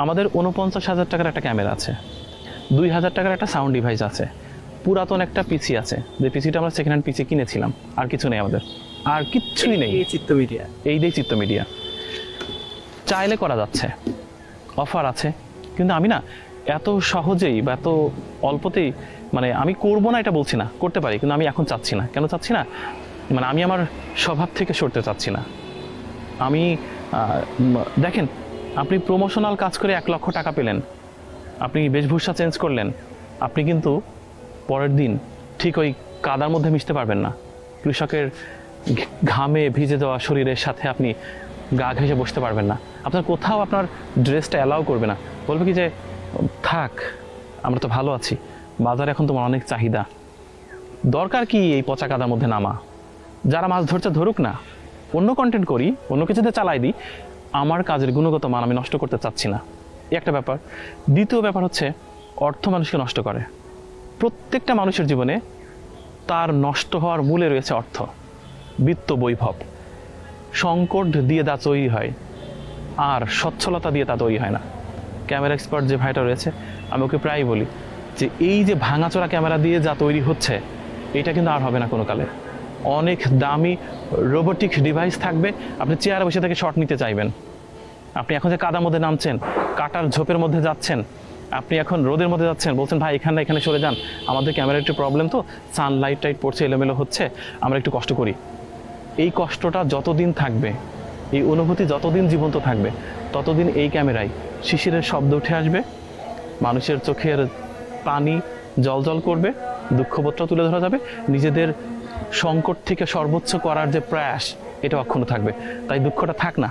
আমাদের 49,000 টাকার একটা ক্যামেরা আছে, 2,000 টাকার একটা সাউন্ড ডিভাইস আছে, পুরাতন একটা পিসি আছে, যে পিসিটা আমরা সেকেন্ড হ্যান্ড পিসি কিনেছিলাম। আর কিছু নেই আমাদের, আর কিচ্ছুই নেই। এই চিত্ত মিডিয়া, এই দিয়ে চিত্ত মিডিয়া চাইলে করা যাচ্ছে, অফার আছে, কিন্তু আমি না এত সহজেই বা এত অল্পতেই, মানে আমি করব না এটা বলছি না, করতে পারি, কিন্তু আমি এখন চাচ্ছি না। কেন চাচ্ছি না? মানে আমি আমার স্বভাব থেকে সরতে চাচ্ছি না। আমি দেখেন, আপনি প্রমোশনাল কাজ করে 1 লক্ষ টাকা পেলেন, আপনি বেশভূষা চেঞ্জ করলেন, আপনি কিন্তু পরের দিন ঠিক ওই কাদার মধ্যে মিশতে পারবেন না। কৃষকের ঘামে ভিজে যাওয়া শরীরের সাথে আপনি গা ঘেঁষে বসতে পারবেন না। আপনার কোথাও আপনার ড্রেসটা অ্যালাউ করবে না, বলবে কি যে থাক, আমরা তো ভালো আছি, বাজারে এখন তোমার অনেক চাহিদা, দরকার কি এই পচা কাদার মধ্যে নামা? যারা মাছ ধরছে ধরুক না, অন্য কন্টেন্ট করি, অন্য কিছুতে চালাই দিই, আমার কাজের গুণগত মান আমি নষ্ট করতে চাচ্ছি না। এই একটা ব্যাপার। দ্বিতীয় ব্যাপার হচ্ছে, অর্থ মানুষকে নষ্ট করে। প্রত্যেকটা মানুষের জীবনে তার নষ্ট হওয়ার মূলে রয়েছে অর্থ, বিত্ত, বৈভব। সংকট দিয়ে তা তৈরি হয়, আর সচ্ছলতা দিয়ে তা তৈরি হয় না। ক্যামেরা এক্সপার্ট যে ভাইটা রয়েছে, আমি ওকে প্রায়ই বলি যে এই যে ভাঙাচোরা ক্যামেরা দিয়ে যা তৈরি হচ্ছে, এটা কিন্তু আর হবে না কোনো কালে। অনেক দামি রোবোটিক ডিভাইস থাকবে, আপনি চেয়ারে বসে থেকে শট নিতে চাইবেন। আপনি এখন যে কাদার মধ্যে নামছেন, কাটার ঝোপের মধ্যে যাচ্ছেন, আপনি এখন রোদের মধ্যে যাচ্ছেন, বলছেন ভাই এখানে সরে যান, আমাদের ক্যামেরার একটু প্রবলেম, তো সানলাইট টাইট পড়ছে, এলোমেলো হচ্ছে, আমরা একটু কষ্ট করি। এই কষ্টটা যতদিন থাকবে, এই অনুভূতি যতদিন জীবন্ত থাকবে, ততদিন এই ক্যামেরায় শিশিরের শব্দ উঠে আসবে, মানুষের চোখের পানি জল করবে, দুঃখবোধটা তুলে ধরা যাবে, নিজেদের সংকট থেকে সর্বোচ্চ করার যে প্রয়াস, এটা অক্ষুণ্ণ থাকবে। তাই দুঃখটা থাক না,